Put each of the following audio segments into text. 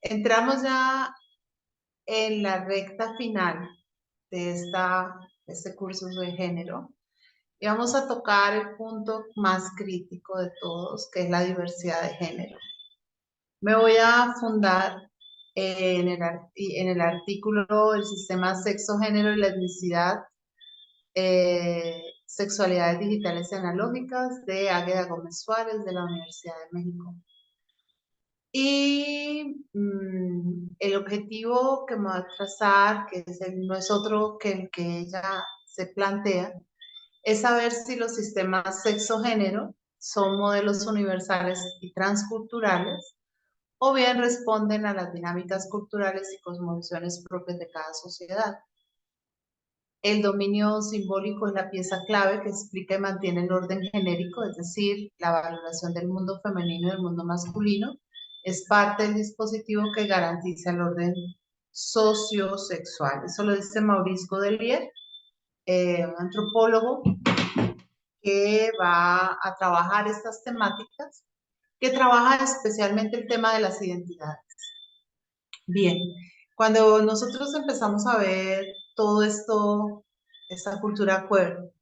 Entramos ya en la recta final de este curso de género y vamos a tocar el punto más crítico de todos, que es la diversidad de género. Me voy a fundar en el artículo El sistema sexo, género y la etnicidad, sexualidades digitales y analógicas de Águeda Gómez Suárez de la Universidad de México. Y el objetivo que me va a trazar, no es otro que el que ella se plantea, es saber si los sistemas sexo-género son modelos universales y transculturales o bien responden a las dinámicas culturales y cosmovisiones propias de cada sociedad. El dominio simbólico es la pieza clave que explica y mantiene el orden genérico, es decir, la valoración del mundo femenino y del mundo masculino, es parte del dispositivo que garantiza el orden sociosexual. Eso lo dice Maurice Godelier, un antropólogo que va a trabajar estas temáticas, que trabaja especialmente el tema de las identidades. Bien, cuando nosotros empezamos a ver todo esto, esta cultura queer,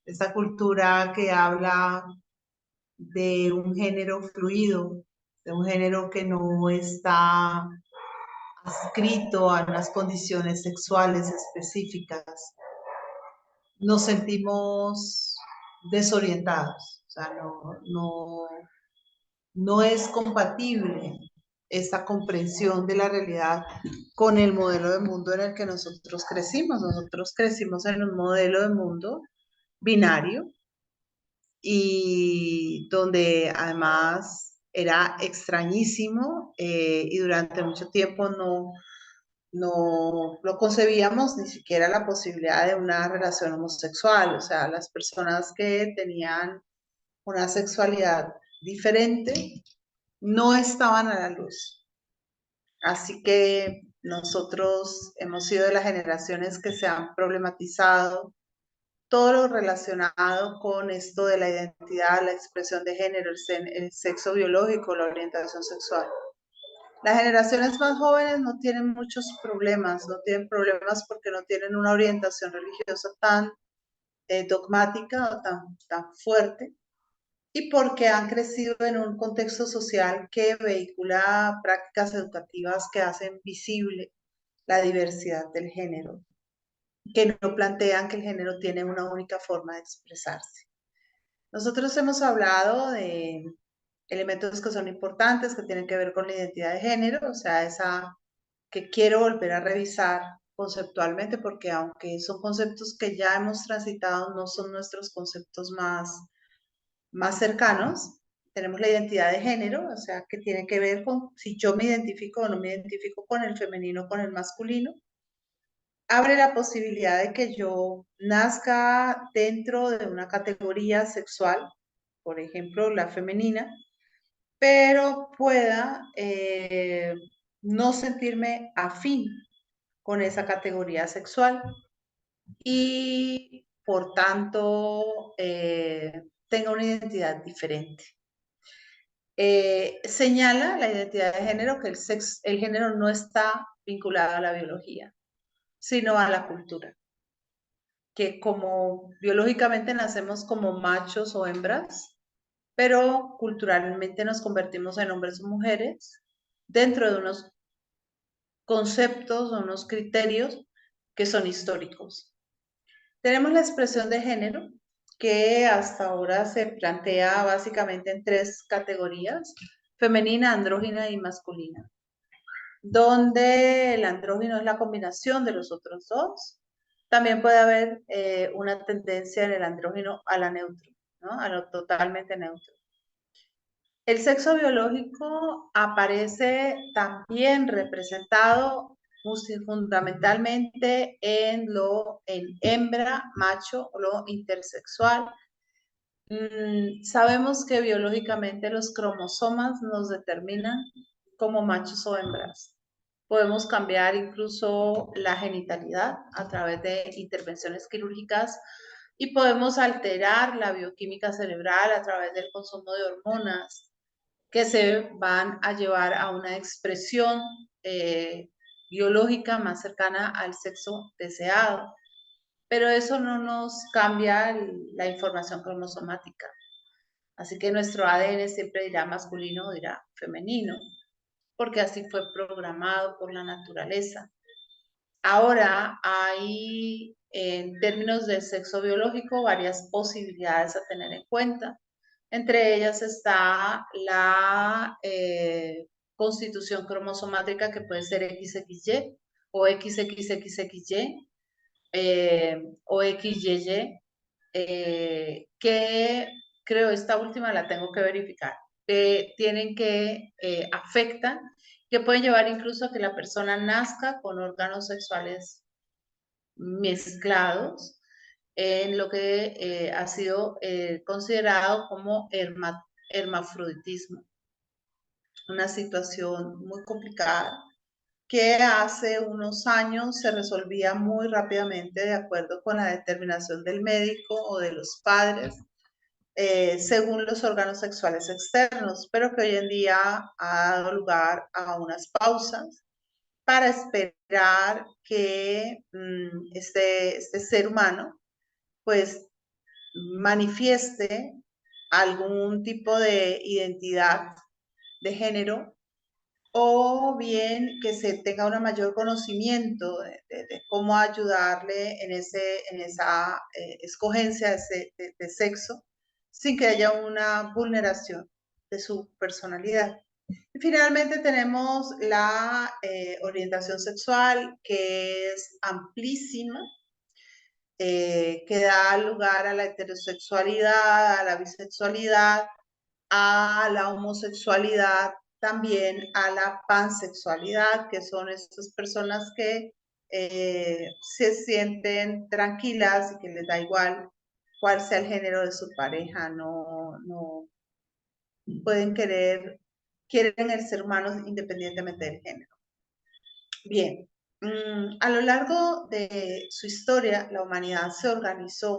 esta cultura que habla de un género fluido, de un género que no está adscrito a unas condiciones sexuales específicas, nos sentimos desorientados. O sea, no es compatible esta comprensión de la realidad con el modelo de mundo en el que nosotros crecimos. Nosotros crecimos en un modelo de mundo binario y donde además era extrañísimo y durante mucho tiempo no concebíamos ni siquiera la posibilidad de una relación homosexual. O sea, las personas que tenían una sexualidad diferente no estaban a la luz. Así que nosotros hemos sido de las generaciones que se han problematizado todo lo relacionado con esto de la identidad, la expresión de género, el sexo biológico, la orientación sexual. Las generaciones más jóvenes no tienen muchos problemas, no tienen problemas porque no tienen una orientación religiosa tan dogmática o tan fuerte, y porque han crecido en un contexto social que vehicula prácticas educativas que hacen visible la diversidad del género, que no plantean que el género tiene una única forma de expresarse. Nosotros hemos hablado de elementos que son importantes, que tienen que ver con la identidad de género, o sea, esa que quiero volver a revisar conceptualmente, porque aunque son conceptos que ya hemos transitado, no son nuestros conceptos más cercanos. Tenemos la identidad de género, o sea, que tiene que ver con si yo me identifico o no me identifico con el femenino o con el masculino. Abre la posibilidad de que yo nazca dentro de una categoría sexual, por ejemplo, la femenina, pero pueda no sentirme afín con esa categoría sexual y, por tanto, tenga una identidad diferente. Señala la identidad de género que el género no está vinculado a la biología, sino a la cultura. Que como biológicamente nacemos como machos o hembras, pero culturalmente nos convertimos en hombres o mujeres dentro de unos conceptos o unos criterios que son históricos. Tenemos la expresión de género, que hasta ahora se plantea básicamente en tres categorías: femenina, andrógina y masculina, donde el andrógino es la combinación de los otros dos. También puede haber una tendencia en el andrógino a la neutro, ¿no? A lo totalmente neutro. El sexo biológico aparece también representado fundamentalmente en hembra, macho, o lo intersexual. Sabemos que biológicamente los cromosomas nos determinan como machos o hembras. Podemos cambiar incluso la genitalidad a través de intervenciones quirúrgicas y podemos alterar la bioquímica cerebral a través del consumo de hormonas. que se van a llevar a una expresión biológica más cercana al sexo deseado. Pero eso no nos cambia la información cromosomática. Así que nuestro ADN siempre dirá masculino o dirá femenino, porque así fue programado por la naturaleza. Ahora hay, en términos del sexo biológico, varias posibilidades a tener en cuenta. Entre ellas está la constitución cromosomática, que puede ser XXY o XXXXY o XYY, que creo esta última la tengo que verificar, tienen que afectan, que pueden llevar incluso a que la persona nazca con órganos sexuales mezclados en lo que ha sido considerado como hermafroditismo, una situación muy complicada que hace unos años se resolvía muy rápidamente de acuerdo con la determinación del médico o de los padres, según los órganos sexuales externos, pero que hoy en día ha dado lugar a unas pausas para esperar que este ser humano pues manifieste algún tipo de identidad de género o bien que se tenga un mayor conocimiento de cómo ayudarle en esa escogencia de sexo sin que haya una vulneración de su personalidad. Y finalmente tenemos la orientación sexual, que es amplísima, que da lugar a la heterosexualidad, a la bisexualidad, a la homosexualidad, también a la pansexualidad, que son estas personas que se sienten tranquilas y que les da igual cuál sea el género de su pareja, no pueden quieren el ser humanos independientemente del género. Bien, a lo largo de su historia, la humanidad se organizó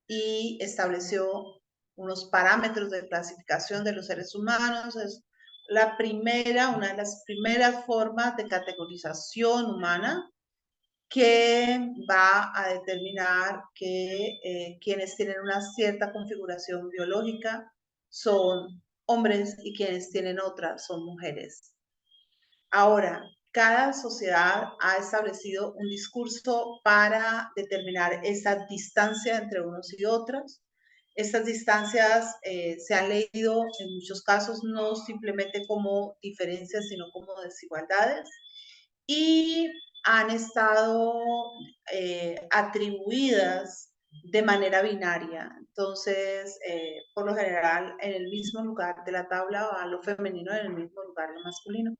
y estableció unos parámetros de clasificación de los seres humanos. Es una de las primeras formas de categorización humana que va a determinar que quienes tienen una cierta configuración biológica son hombres y quienes tienen otra son mujeres. Ahora, cada sociedad ha establecido un discurso para determinar esa distancia entre unos y otros. Estas distancias se han leído en muchos casos no simplemente como diferencias, sino como desigualdades y han estado atribuidas de manera binaria. Entonces, por lo general, en el mismo lugar de la tabla va lo femenino, en el mismo lugar lo masculino.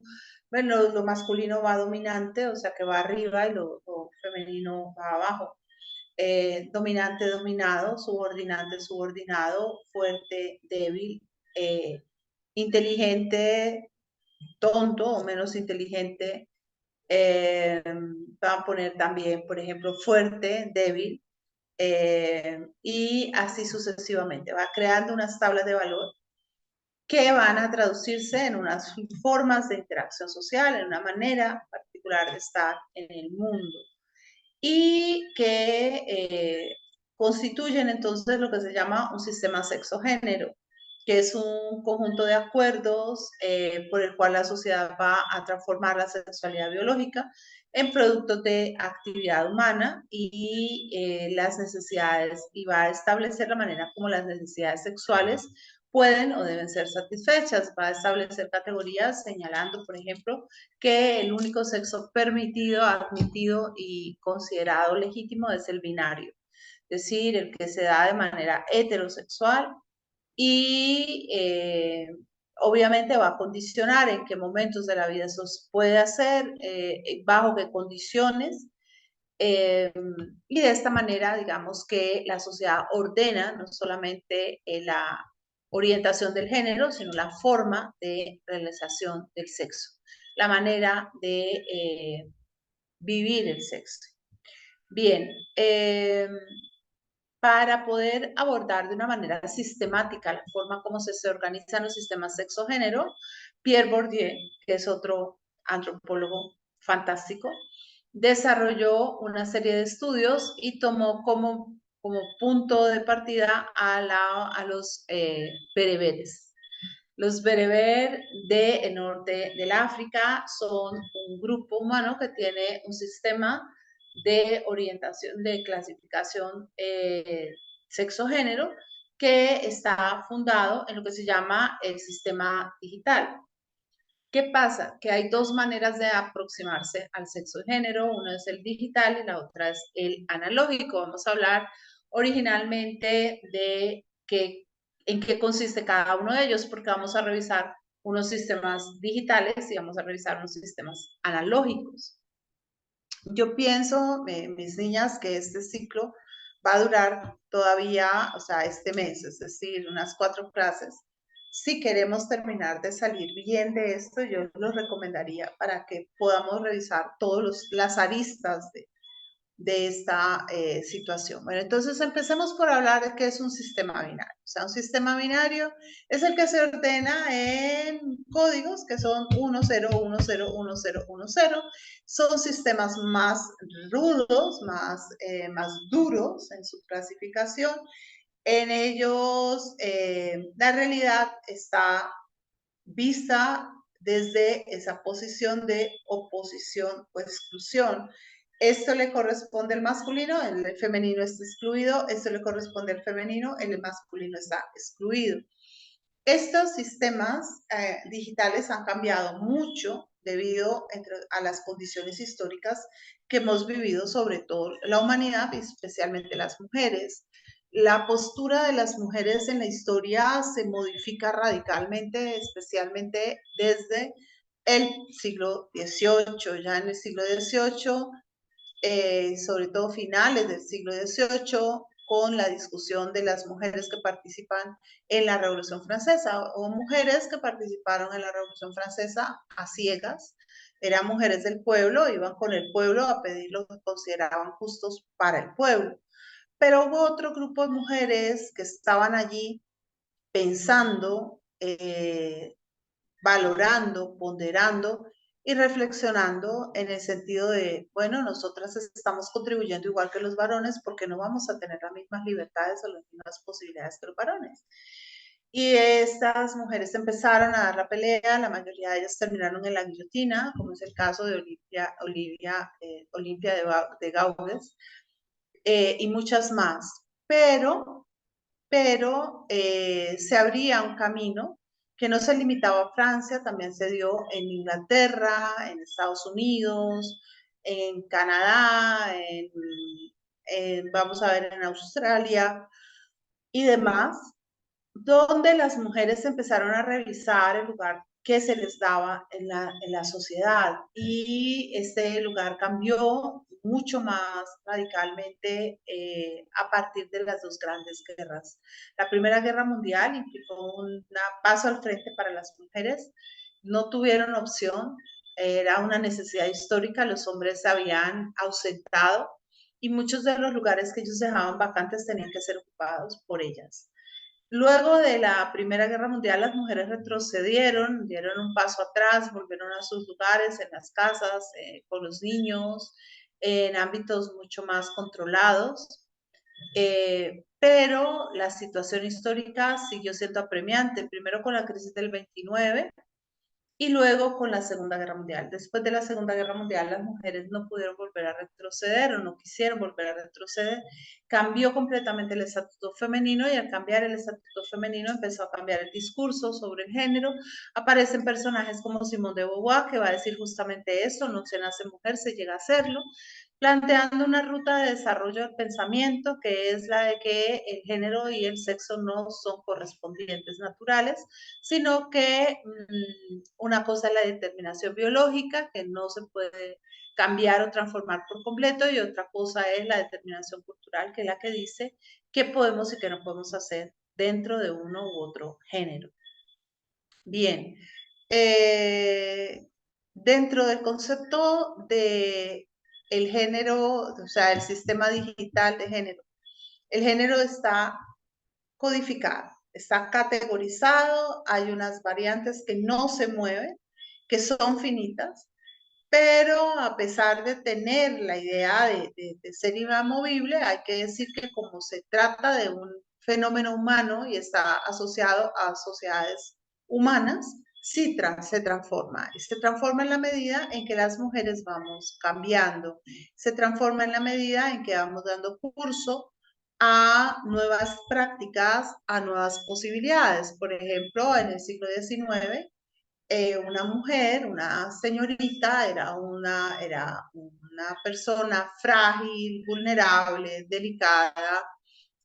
Bueno, lo masculino va dominante, o sea que va arriba y lo femenino va abajo. Dominante, dominado, subordinante, subordinado, fuerte, débil, inteligente, tonto o menos inteligente. Van a poner también, por ejemplo, fuerte, débil, y así sucesivamente. Va creando unas tablas de valor que van a traducirse en unas formas de interacción social, en una manera particular de estar en el mundo y que constituyen entonces lo que se llama un sistema sexo-género, que es un conjunto de acuerdos por el cual la sociedad va a transformar la sexualidad biológica en productos de actividad humana y las necesidades, y va a establecer la manera como las necesidades sexuales pueden o deben ser satisfechas. Va a establecer categorías señalando, por ejemplo, que el único sexo permitido, admitido y considerado legítimo es el binario, es decir, el que se da de manera heterosexual y obviamente va a condicionar en qué momentos de la vida eso se puede hacer, bajo qué condiciones. Y de esta manera, digamos que la sociedad ordena no solamente la orientación del género, sino la forma de realización del sexo, la manera de vivir el sexo. Bien, para poder abordar de una manera sistemática la forma como se organizan los sistemas sexo-género, Pierre Bourdieu, que es otro antropólogo fantástico, desarrolló una serie de estudios y tomó como punto de partida a los bereberes. Los bereber del norte del África son un grupo humano que tiene un sistema de orientación, de clasificación sexo-género, que está fundado en lo que se llama el sistema digital. ¿Qué pasa? Que hay dos maneras de aproximarse al sexo y género, una es el digital y la otra es el analógico. Vamos a hablar originalmente de en qué consiste cada uno de ellos, porque vamos a revisar unos sistemas digitales y vamos a revisar unos sistemas analógicos. Yo pienso, mis niñas, que este ciclo va a durar todavía, o sea, este mes, es decir, unas 4 clases. Si queremos terminar de salir bien de esto, yo lo recomendaría para que podamos revisar todas las aristas de esta situación. Bueno, entonces empecemos por hablar de qué es un sistema binario. O sea, un sistema binario es el que se ordena en códigos que son 1, 0, 1, 0, 1, 0, 1, 0. Son sistemas más rudos, más duros en su clasificación. En ellos la realidad está vista desde esa posición de oposición o exclusión. Esto le corresponde al masculino, el femenino está excluido, esto le corresponde al femenino, el masculino está excluido. Estos sistemas digitales han cambiado mucho debido a las condiciones históricas que hemos vivido, sobre todo la humanidad, especialmente las mujeres. La postura de las mujeres en la historia se modifica radicalmente, especialmente desde el siglo XVIII. Ya en el siglo XVIII, sobre todo finales del siglo XVIII, con la discusión de las mujeres que participan en la Revolución Francesa, o mujeres que participaron en la Revolución Francesa a ciegas, eran mujeres del pueblo, iban con el pueblo a pedir lo que consideraban justos para el pueblo. Pero hubo otro grupo de mujeres que estaban allí pensando, valorando, ponderando y reflexionando en el sentido de, bueno, nosotras estamos contribuyendo igual que los varones, porque no vamos a tener las mismas libertades o las mismas posibilidades que los varones. Y estas mujeres empezaron a dar la pelea, la mayoría de ellas terminaron en la guillotina, como es el caso de Olimpia de Gaudes, y muchas más. Pero se abría un camino que no se limitaba a Francia, también se dio en Inglaterra, en Estados Unidos, en Canadá, vamos a ver, en Australia y demás, donde las mujeres empezaron a revisar el lugar que se les daba en la sociedad, y este lugar cambió mucho más radicalmente a partir de las dos grandes guerras. La Primera Guerra Mundial implicó un paso al frente para las mujeres, no tuvieron opción, era una necesidad histórica, los hombres se habían ausentado y muchos de los lugares que ellos dejaban vacantes tenían que ser ocupados por ellas. Luego de la Primera Guerra Mundial, las mujeres retrocedieron, dieron un paso atrás, volvieron a sus lugares, en las casas, con los niños, en ámbitos mucho más controlados, pero la situación histórica siguió siendo apremiante, primero con la crisis del 29 y luego con la Segunda Guerra Mundial. Después de la Segunda Guerra Mundial, las mujeres no pudieron volver a retroceder o no quisieron volver a retroceder. Cambió completamente el estatuto femenino, y al cambiar el estatuto femenino empezó a cambiar el discurso sobre el género. Aparecen personajes como Simone de Beauvoir, que va a decir justamente eso: no se nace mujer, se llega a serlo, planteando una ruta de desarrollo del pensamiento que es la de que el género y el sexo no son correspondientes naturales, sino que una cosa es la determinación biológica, que no se puede cambiar o transformar por completo, y otra cosa es la determinación cultural, que es la que dice qué podemos y qué no podemos hacer dentro de uno u otro género. Bien, dentro del concepto de el género, o sea, el sistema digital de género, El género está codificado, está categorizado, hay unas variantes que no se mueven, que son finitas, pero a pesar de tener la idea de ser inamovible, hay que decir que como se trata de un fenómeno humano y está asociado a sociedades humanas, sí se transforma. Y se transforma en la medida en que las mujeres vamos cambiando. Se transforma en la medida en que vamos dando curso a nuevas prácticas, a nuevas posibilidades. Por ejemplo, en el siglo XIX, una mujer, una señorita, era una persona frágil, vulnerable, delicada,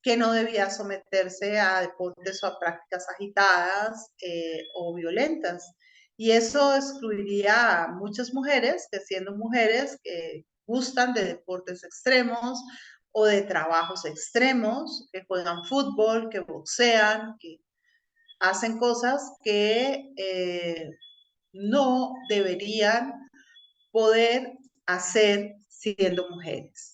que no debía someterse a deportes o a prácticas agitadas o violentas. Y eso excluiría a muchas mujeres que siendo mujeres que gustan de deportes extremos o de trabajos extremos, que juegan fútbol, que boxean, que hacen cosas que no deberían poder hacer siendo mujeres.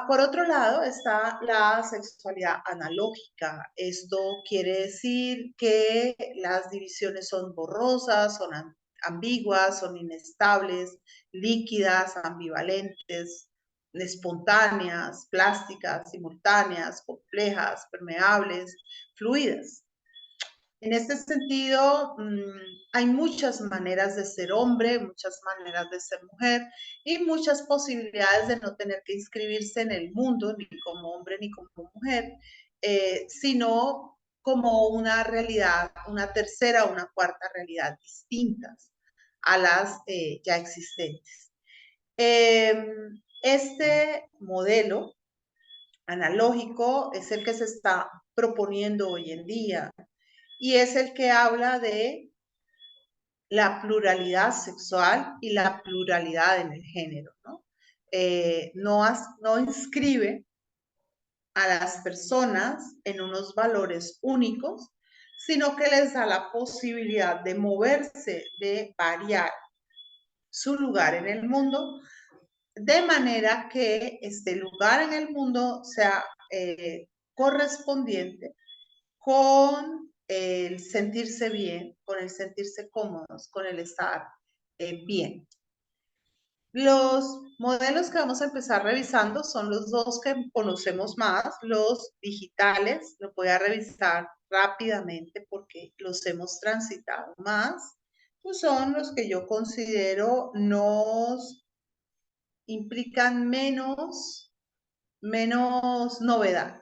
Por otro lado está la sexualidad analógica. Esto quiere decir que las divisiones son borrosas, son ambiguas, son inestables, líquidas, ambivalentes, espontáneas, plásticas, simultáneas, complejas, permeables, fluidas. En este sentido, hay muchas maneras de ser hombre, muchas maneras de ser mujer y muchas posibilidades de no tener que inscribirse en el mundo, ni como hombre ni como mujer, sino como una realidad, una tercera o una cuarta realidad distintas a las ya existentes. Este modelo analógico es el que se está proponiendo hoy en día y es el que habla de la pluralidad sexual y la pluralidad en el género, ¿no? No inscribe a las personas en unos valores únicos, sino que les da la posibilidad de moverse, de variar su lugar en el mundo, de manera que este lugar en el mundo sea correspondiente con el sentirse bien, con el sentirse cómodos, con el estar bien. Los modelos que vamos a empezar revisando son los dos que conocemos más, los digitales. Los voy a revisar rápidamente porque los hemos transitado más. Pues son los que yo considero nos implican menos novedad.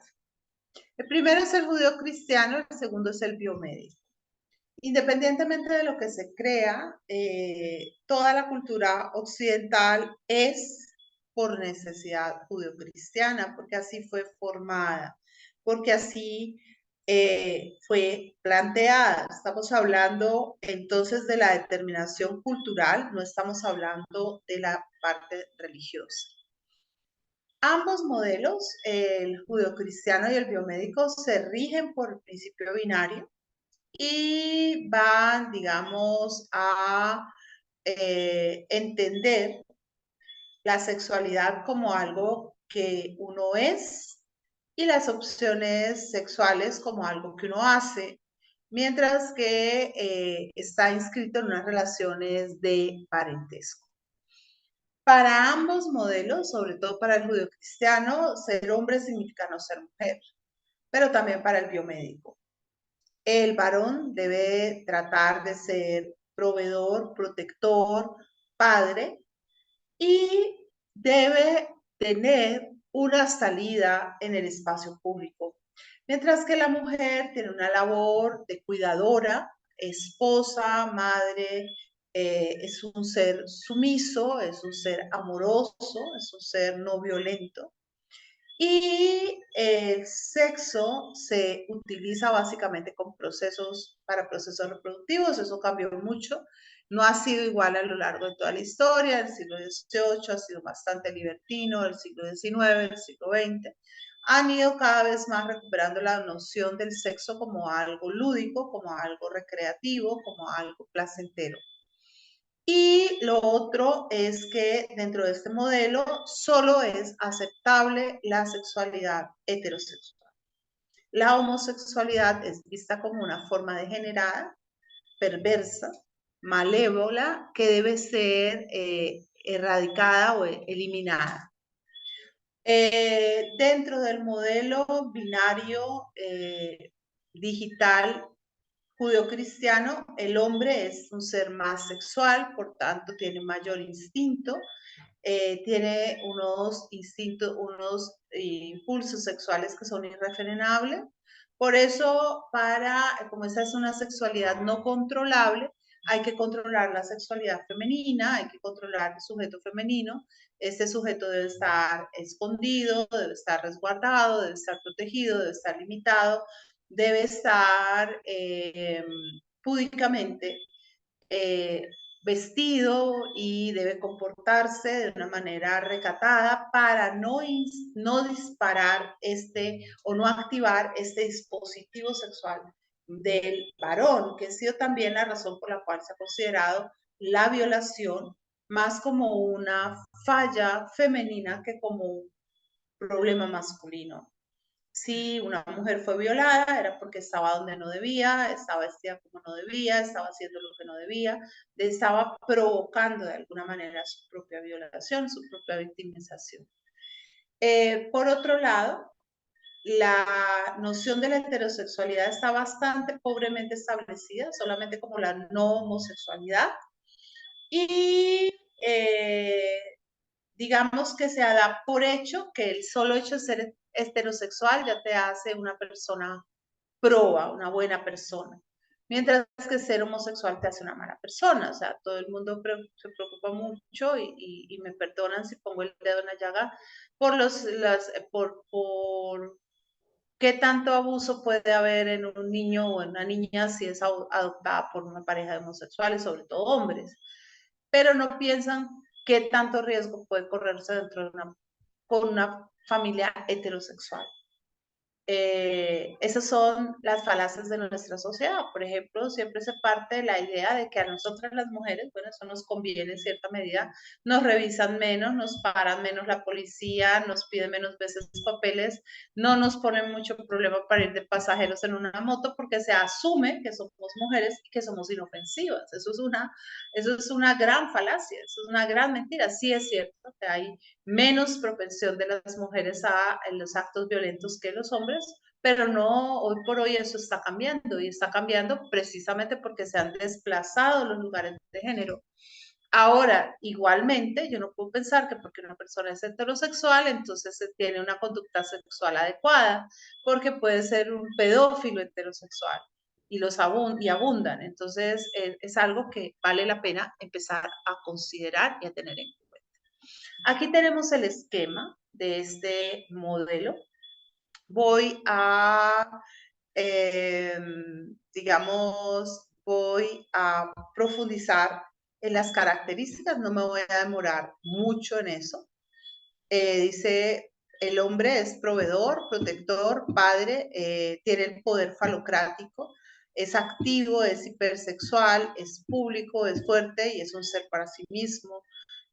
El primero es el judío cristiano, el segundo es el biomédico. Independientemente de lo que se crea, toda la cultura occidental es por necesidad judeocristiana, porque así fue formada, porque así fue planteada. Estamos hablando entonces de la determinación cultural, no estamos hablando de la parte religiosa. Ambos modelos, el judeocristiano y el biomédico, se rigen por el principio binario y van, digamos, a entender la sexualidad como algo que uno es y las opciones sexuales como algo que uno hace, mientras que está inscrito en unas relaciones de parentesco. Para ambos modelos, sobre todo para el judeocristiano, ser hombre significa no ser mujer, pero también para el biomédico. El varón debe tratar de ser proveedor, protector, padre y debe tener una salida en el espacio público. Mientras que la mujer tiene una labor de cuidadora, esposa, madre, es un ser sumiso, es un ser amoroso, es un ser no violento. Y el sexo se utiliza básicamente para procesos reproductivos, eso cambió mucho, no ha sido igual a lo largo de toda la historia, el siglo XVIII ha sido bastante libertino, el siglo XIX, el siglo XX, han ido cada vez más recuperando la noción del sexo como algo lúdico, como algo recreativo, como algo placentero. Y Y lo otro es que dentro de este modelo solo es aceptable la sexualidad heterosexual. La homosexualidad es vista como una forma degenerada, perversa, malévola, que debe ser erradicada o eliminada. Dentro del modelo binario digital judeocristiano, el hombre es un ser más sexual, por tanto tiene mayor instinto, tiene unos instintos, unos impulsos sexuales que son irrefrenables. Por eso, como esa es una sexualidad no controlable, hay que controlar la sexualidad femenina, hay que controlar el sujeto femenino. Este sujeto debe estar escondido, debe estar resguardado, debe estar protegido, debe estar limitado, debe estar púdicamente vestido y debe comportarse de una manera recatada para no disparar o no activar este dispositivo sexual del varón, que ha sido también la razón por la cual se ha considerado la violación más como una falla femenina que como un problema masculino. Si una mujer fue violada, era porque estaba donde no debía, estaba vestida como no debía, estaba haciendo lo que no debía, estaba provocando de alguna manera su propia violación, su propia victimización. Por otro lado, la noción de la heterosexualidad está bastante pobremente establecida, solamente como la no homosexualidad. Y digamos que se da por hecho que el solo hecho de ser heterosexual ya te hace una persona proba, una buena persona. Mientras que ser homosexual te hace una mala persona. O sea, todo el mundo se preocupa mucho y me perdonan si pongo el dedo en la llaga por qué tanto abuso puede haber en un niño o en una niña si es adoptada por una pareja de homosexuales, sobre todo hombres. Pero no piensan qué tanto riesgo puede correrse con una familia heterosexual. Esas son las falacias de nuestra sociedad. Por ejemplo, siempre se parte de la idea de que a nosotras las mujeres, bueno, eso nos conviene en cierta medida, nos revisan menos, nos paran menos la policía, nos piden menos veces papeles, no nos ponen mucho problema para ir de pasajeros en una moto porque se asume que somos mujeres y que somos inofensivas. Eso es una gran falacia, eso es una gran mentira. Sí es cierto que hay menos propensión de las mujeres a los actos violentos que los hombres, pero no, hoy por hoy eso está cambiando y está cambiando precisamente porque se han desplazado los lugares de género. Ahora, igualmente, yo no puedo pensar que porque una persona es heterosexual, entonces se tiene una conducta sexual adecuada, porque puede ser un pedófilo heterosexual y abundan. Entonces, es algo que vale la pena empezar a considerar y a tener en cuenta. Aquí tenemos el esquema de este modelo. Voy a, voy a profundizar en las características, no me voy a demorar mucho en eso. Dice, el hombre es proveedor, protector, padre, tiene el poder falocrático, es activo, es hipersexual, es público, es fuerte y es un ser para sí mismo.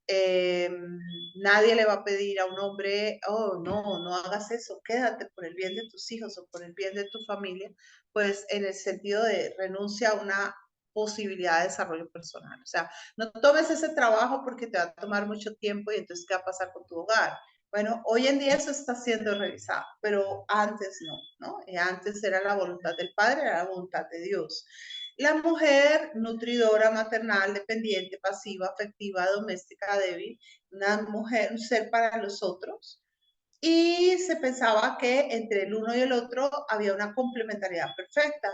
Nadie le va a pedir a un hombre, oh, no hagas eso, quédate por el bien de tus hijos o por el bien de tu familia, pues en el sentido de renuncia a una posibilidad de desarrollo personal. O sea, no tomes ese trabajo porque te va a tomar mucho tiempo y entonces, ¿qué va a pasar con tu hogar? Bueno, hoy en día eso está siendo revisado, pero antes ¿no? Antes era la voluntad del Padre, era la voluntad de Dios. La mujer nutridora, maternal, dependiente, pasiva, afectiva, doméstica, débil, una mujer, un ser para los otros. Y se pensaba que entre el uno y el otro había una complementariedad perfecta,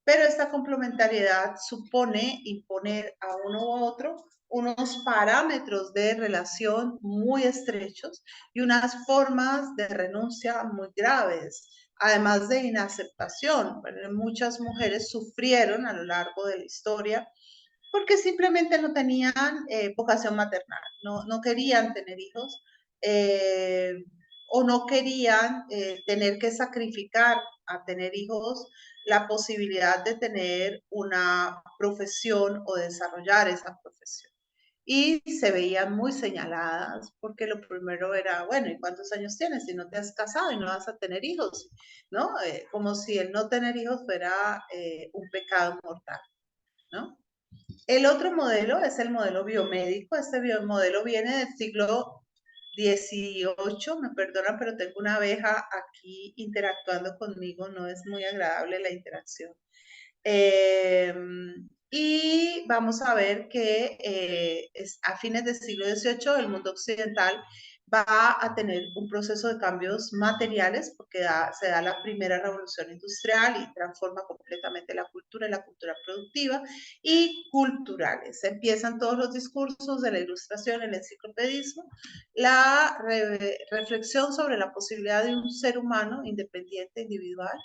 pero esta complementariedad supone imponer a uno u otro unos parámetros de relación muy estrechos y unas formas de renuncia muy graves, además de inaceptación. Muchas mujeres sufrieron a lo largo de la historia porque simplemente no tenían vocación maternal, no querían tener hijos o no querían tener que sacrificar a tener hijos la posibilidad de tener una profesión o desarrollar esa profesión. y se veían muy señaladas porque lo primero era, bueno, ¿y cuántos años tienes si no te has casado y no vas a tener hijos? ¿No? Como si el no tener hijos fuera un pecado mortal, ¿no? El otro modelo es el modelo biomédico. Este modelo viene del siglo XVIII, me perdonan, pero tengo una abeja aquí interactuando conmigo, no es muy agradable la interacción. Y vamos a ver que a fines del siglo XVIII el mundo occidental va a tener un proceso de cambios materiales porque se da la primera revolución industrial y transforma completamente la cultura y la cultura productiva y culturales. Empiezan todos los discursos de la ilustración, el enciclopedismo, la reflexión sobre la posibilidad de un ser humano independiente, individual,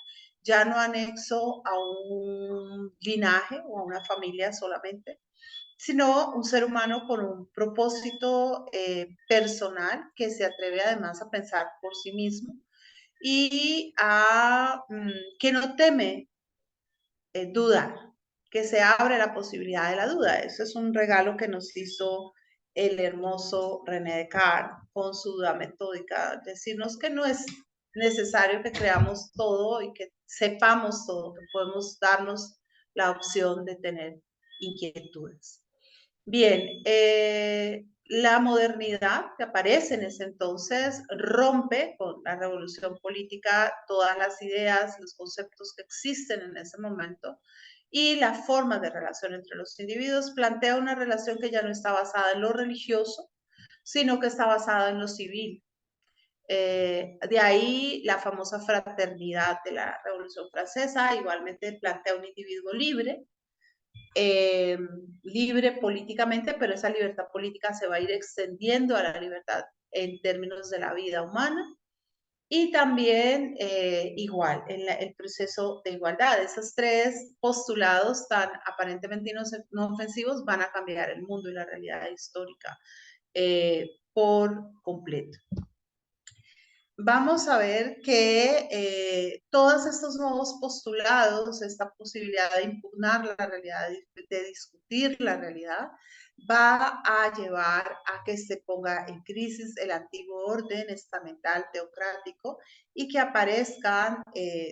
ya no anexo a un linaje o a una familia solamente, sino un ser humano con un propósito personal que se atreve además a pensar por sí mismo y que no teme dudar, que se abre la posibilidad de la duda. Eso es un regalo que nos hizo el hermoso René Descartes con su duda metódica, decirnos que no es necesario que creamos todo y que sepamos todo, que podemos darnos la opción de tener inquietudes. Bien, la modernidad que aparece en ese entonces rompe con la revolución política todas las ideas, los conceptos que existen en ese momento y la forma de relación entre los individuos plantea una relación que ya no está basada en lo religioso, sino que está basada en lo civil. De ahí la famosa fraternidad de la Revolución Francesa, igualmente plantea un individuo libre, libre políticamente, pero esa libertad política se va a ir extendiendo a la libertad en términos de la vida humana y también igual en el proceso de igualdad. Esos tres postulados tan aparentemente no ofensivos van a cambiar el mundo y la realidad histórica por completo. Vamos a ver que todos estos nuevos postulados, esta posibilidad de impugnar la realidad, de discutir la realidad, va a llevar a que se ponga en crisis el antiguo orden estamental teocrático y que aparezcan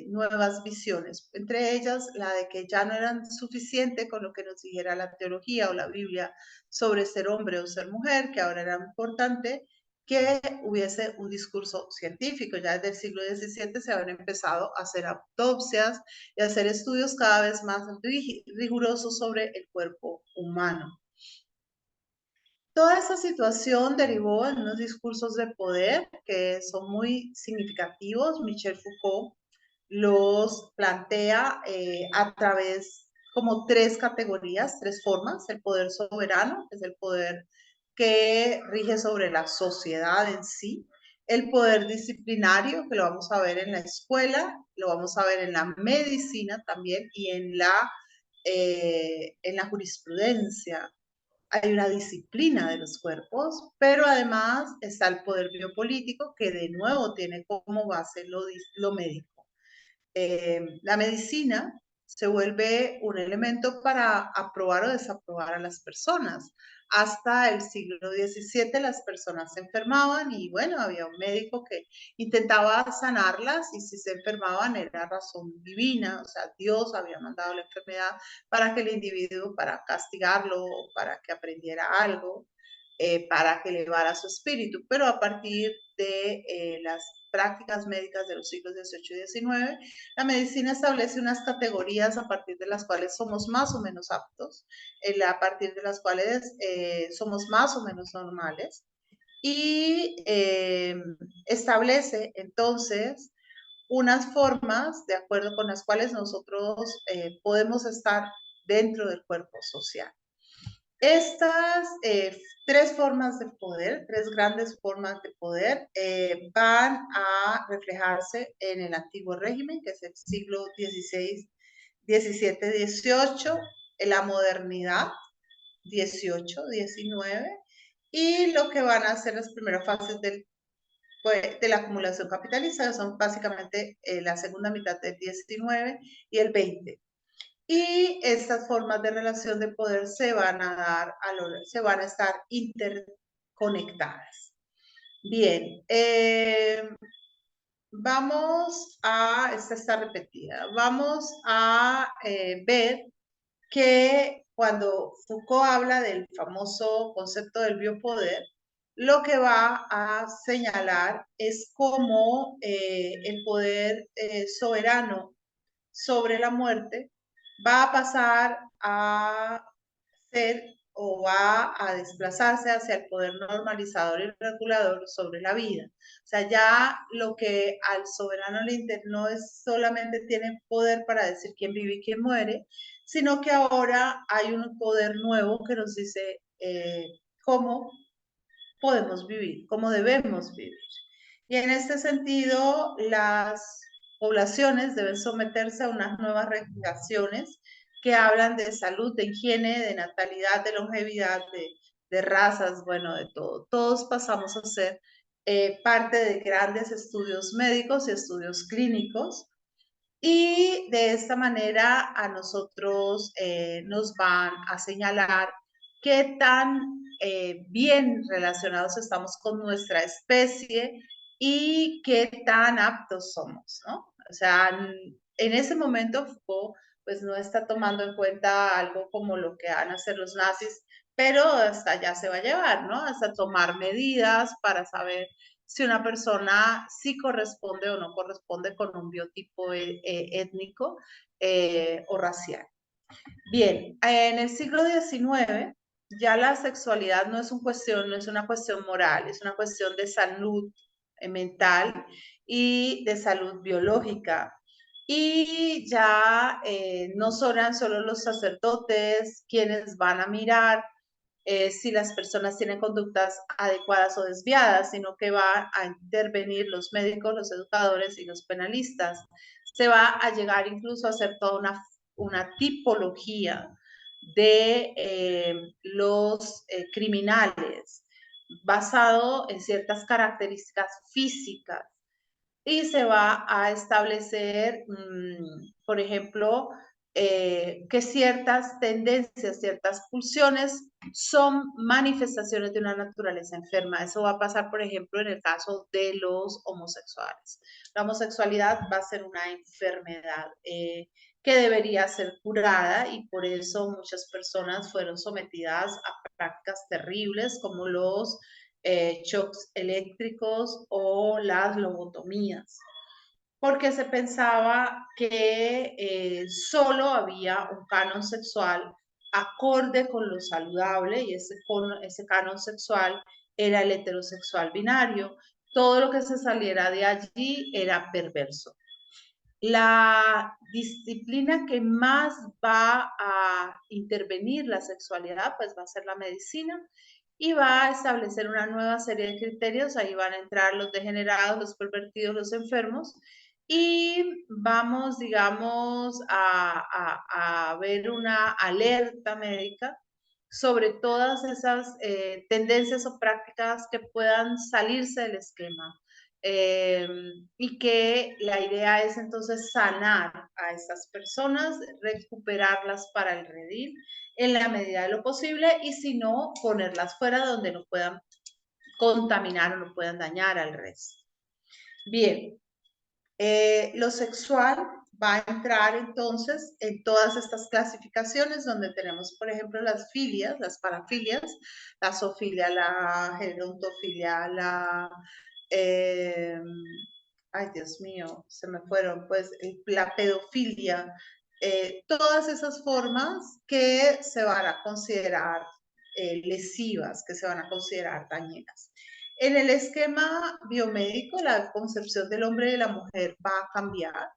nuevas visiones, entre ellas la de que ya no era suficiente con lo que nos dijera la teología o la Biblia sobre ser hombre o ser mujer, que ahora era importante que hubiese un discurso científico. Ya desde el siglo XVII se habían empezado a hacer autopsias y a hacer estudios cada vez más rigurosos sobre el cuerpo humano. Toda esa situación derivó en unos discursos de poder que son muy significativos. Michel Foucault los plantea a través como tres categorías, tres formas. El poder soberano, que es el poder que rige sobre la sociedad en sí. El poder disciplinario, que lo vamos a ver en la escuela, lo vamos a ver en la medicina también y en la jurisprudencia. Hay una disciplina de los cuerpos, pero además está el poder biopolítico, que de nuevo tiene como base lo médico. La medicina se vuelve un elemento para aprobar o desaprobar a las personas. Hasta el siglo XVII las personas se enfermaban y bueno, había un médico que intentaba sanarlas y si se enfermaban era razón divina, o sea, Dios había mandado la enfermedad para que el individuo, para castigarlo, para que aprendiera algo, para que elevara su espíritu. Pero a partir de las prácticas médicas de los siglos XVIII y XIX, la medicina establece unas categorías a partir de las cuales somos más o menos aptos, a partir de las cuales somos más o menos normales y establece entonces unas formas de acuerdo con las cuales nosotros podemos estar dentro del cuerpo social. Estas tres formas de poder, tres grandes formas de poder, van a reflejarse en el antiguo régimen, que es el siglo XVI, XVII, XVIII, en la modernidad, XVIII, XIX, y lo que van a ser las primeras fases de la acumulación capitalista, que son básicamente la segunda mitad del XIX y el XX. y estas formas de relación de poder se van a dar, se van a estar interconectadas. Bien, esta está repetida, vamos a ver que cuando Foucault habla del famoso concepto del biopoder, lo que va a señalar es cómo el poder soberano sobre la muerte va a pasar a ser o va a desplazarse hacia el poder normalizador y regulador sobre la vida. O sea, ya lo que al soberano le interesa no es solamente tiene poder para decir quién vive y quién muere, sino que ahora hay un poder nuevo que nos dice cómo podemos vivir, cómo debemos vivir. Y en este sentido, las poblaciones deben someterse a unas nuevas regulaciones que hablan de salud, de higiene, de natalidad, de longevidad, de razas, bueno, de todo. Todos pasamos a ser parte de grandes estudios médicos y estudios clínicos, y de esta manera a nosotros nos van a señalar qué tan bien relacionados estamos con nuestra especie y qué tan aptos somos, ¿no? O sea, en ese momento Foucault pues no está tomando en cuenta algo como lo que van a hacer los nazis, pero hasta allá se va a llevar, ¿no? Hasta tomar medidas para saber si una persona sí corresponde o no corresponde con un biotipo étnico o racial. Bien, en el siglo XIX ya la sexualidad no es una cuestión moral, es una cuestión de salud mental y de salud biológica. Y ya no son solo los sacerdotes quienes van a mirar si las personas tienen conductas adecuadas o desviadas, sino que va a intervenir los médicos, los educadores y los penalistas. Se va a llegar incluso a hacer toda una tipología de los criminales basado en ciertas características físicas, y se va a establecer, por ejemplo, que ciertas tendencias, ciertas pulsiones son manifestaciones de una naturaleza enferma. Eso va a pasar, por ejemplo, en el caso de los homosexuales. La homosexualidad va a ser una enfermedad que debería ser curada, y por eso muchas personas fueron sometidas a prácticas terribles como los shocks eléctricos o las lobotomías, porque se pensaba que solo había un canon sexual acorde con lo saludable, y ese canon sexual era el heterosexual binario. Todo lo que se saliera de allí era perverso. La disciplina que más va a intervenir la sexualidad pues va a ser la medicina, y va a establecer una nueva serie de criterios. Ahí van a entrar los degenerados, los pervertidos, los enfermos, y vamos, digamos, a ver una alerta médica sobre todas esas tendencias o prácticas que puedan salirse del esquema. Y que la idea es entonces sanar a estas personas, recuperarlas para el redil en la medida de lo posible, y si no, ponerlas fuera donde no puedan contaminar o no puedan dañar al resto. Bien, lo sexual va a entrar entonces en todas estas clasificaciones, donde tenemos, por ejemplo, las filias, las parafilias, la zoofilia, la gerontofilia, ay Dios mío, se me fueron, pues la pedofilia, todas esas formas que se van a considerar lesivas, que se van a considerar dañinas. En el esquema biomédico, la concepción del hombre y de la mujer va a cambiar.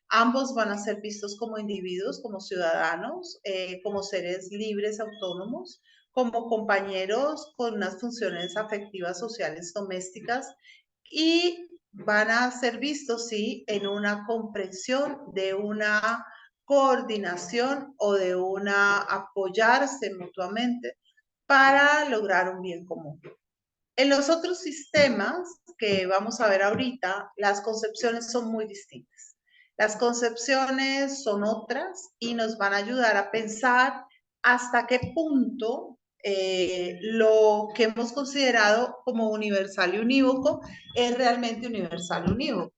Ambos van a ser vistos como individuos, como ciudadanos, como seres libres, autónomos, como compañeros con unas funciones afectivas, sociales, domésticas, y van a ser vistos, sí, en una comprensión de una coordinación o de una apoyarse mutuamente para lograr un bien común. En los otros sistemas que vamos a ver ahorita, las concepciones son muy distintas. Las concepciones son otras y nos van a ayudar a pensar hasta qué punto lo que hemos considerado como universal y unívoco es realmente universal y unívoco.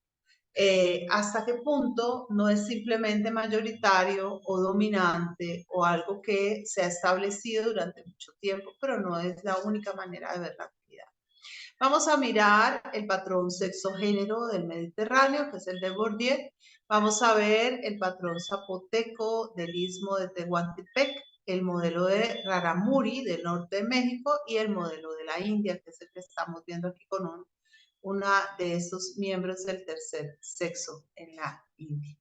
Hasta qué punto no es simplemente mayoritario o dominante o algo que se ha establecido durante mucho tiempo, pero no es la única manera de ver la realidad. Vamos a mirar el patrón sexo-género del Mediterráneo, que es el de Bourdieu. Vamos a ver el patrón zapoteco del istmo de Tehuantepec, el modelo de Raramuri del norte de México y el modelo de la India, que es el que estamos viendo aquí con una de estos miembros del tercer sexo en la India.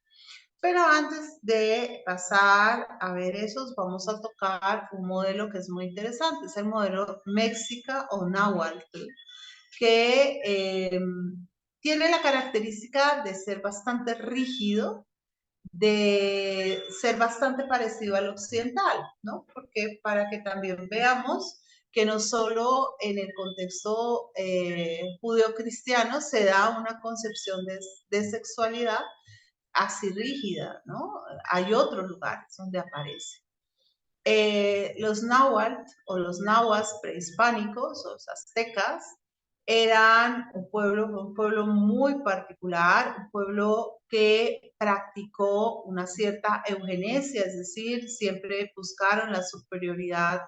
Pero antes de pasar a ver esos, vamos a tocar un modelo que es muy interesante, es el modelo México o Nahuatl, que tiene la característica de ser bastante rígido, de ser bastante parecido al occidental, ¿no? Porque para que también veamos que no solo en el contexto judeocristiano se da una concepción de sexualidad así rígida, ¿no? Hay otros lugares donde aparece. Los náhuatl o los nahuas prehispánicos, o los aztecas, eran un pueblo muy particular, un pueblo que practicó una cierta eugenesia, es decir, siempre buscaron la superioridad,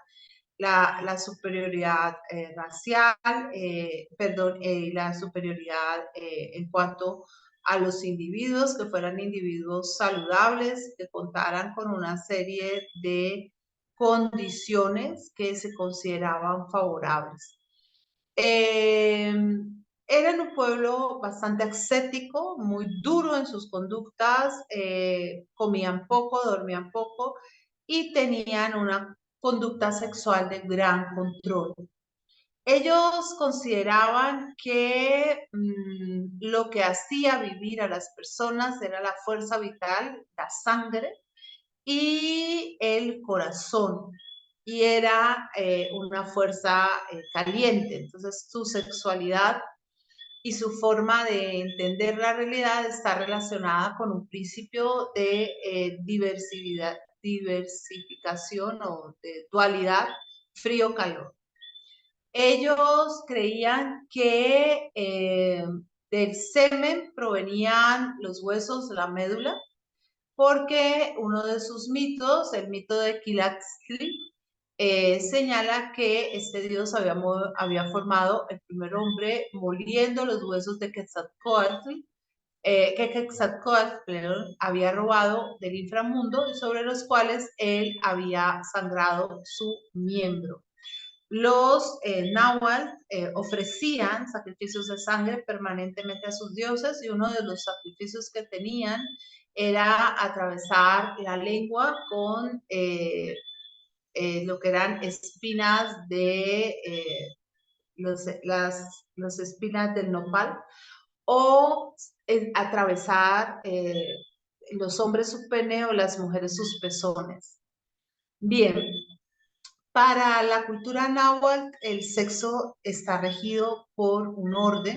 la superioridad racial, la superioridad en cuanto a los individuos, que fueran individuos saludables, que contaran con una serie de condiciones que se consideraban favorables. Eran un pueblo bastante ascético, muy duro en sus conductas, comían poco, dormían poco y tenían una conducta sexual de gran control. Ellos consideraban que lo que hacía vivir a las personas era la fuerza vital, la sangre y el corazón. Y era una fuerza caliente. Entonces su sexualidad y su forma de entender la realidad está relacionada con un principio de diversificación o de dualidad frío-calor. Ellos creían que del semen provenían los huesos, la médula, porque uno de sus mitos, el mito de Quilaxtli, señala que este dios había formado el primer hombre moliendo los huesos de Quetzalcóatl, que Quetzalcóatl había robado del inframundo y sobre los cuales él había sangrado su miembro. Los náhuatl ofrecían sacrificios de sangre permanentemente a sus dioses y uno de los sacrificios que tenían era atravesar la lengua con lo que eran espinas de las espinas del nopal o atravesar los hombres su pene o las mujeres sus pezones. Bien, para la cultura náhuatl, el sexo está regido por un orden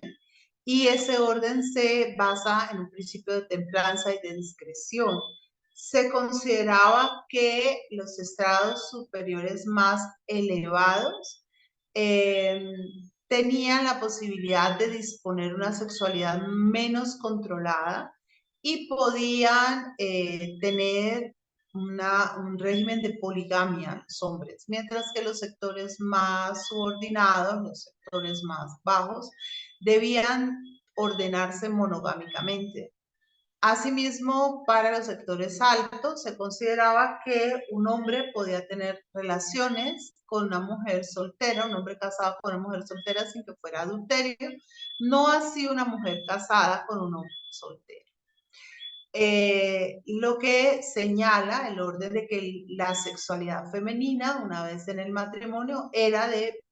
y ese orden se basa en un principio de templanza y de discreción. Se consideraba que los estrados superiores más elevados tenían la posibilidad de disponer una sexualidad menos controlada y podían tener un régimen de poligamia los hombres, mientras que los sectores más subordinados, los sectores más bajos, debían ordenarse monogámicamente. Asimismo, para los sectores altos se consideraba que un hombre podía tener relaciones con una mujer soltera, un hombre casado con una mujer soltera sin que fuera adulterio, no así una mujer casada con un hombre soltero. Lo que señala el orden de que la sexualidad femenina, una vez en el matrimonio, era de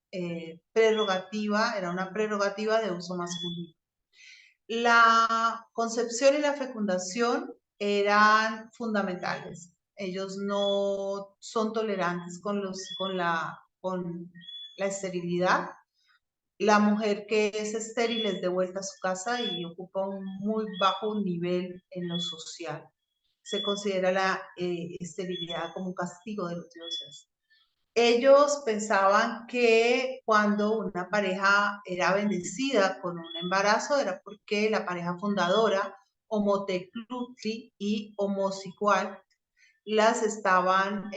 prerrogativa, era una prerrogativa de uso masculino. La concepción y la fecundación eran fundamentales. Ellos no son tolerantes con la esterilidad. la mujer que es estéril es devuelta a su casa y ocupa un muy bajo nivel en lo social. Se considera la esterilidad como un castigo de los dioses. Ellos pensaban que cuando una pareja era bendecida con un embarazo era porque la pareja fundadora, Homoteclutli y Homosexual, las estaban,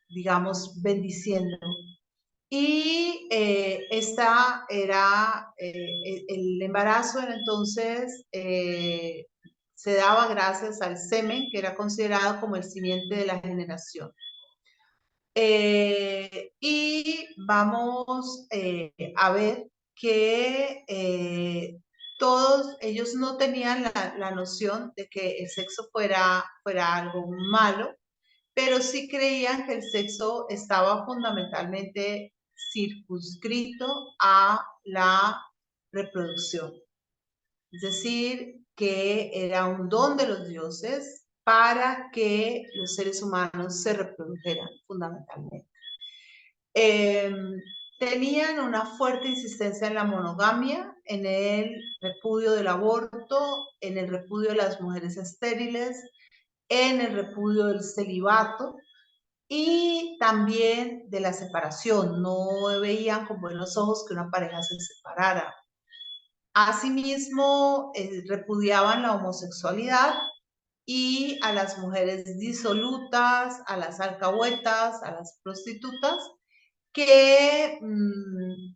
digamos, bendiciendo. Y esta era, el embarazo era entonces se daba gracias al semen, que era considerado como el simiente de la generación. Y vamos a ver que todos ellos no tenían la noción de que el sexo fuera algo malo, pero sí creían que el sexo estaba fundamentalmente circunscrito a la reproducción. Es decir, que era un don de los dioses para que los seres humanos se reprodujeran fundamentalmente. Tenían una fuerte insistencia en la monogamia, en el repudio del aborto, en el repudio de las mujeres estériles, en el repudio del celibato y también de la separación. No veían con buenos ojos que una pareja se separara. Asimismo, repudiaban la homosexualidad y a las mujeres disolutas, a las alcahuetas, a las prostitutas, que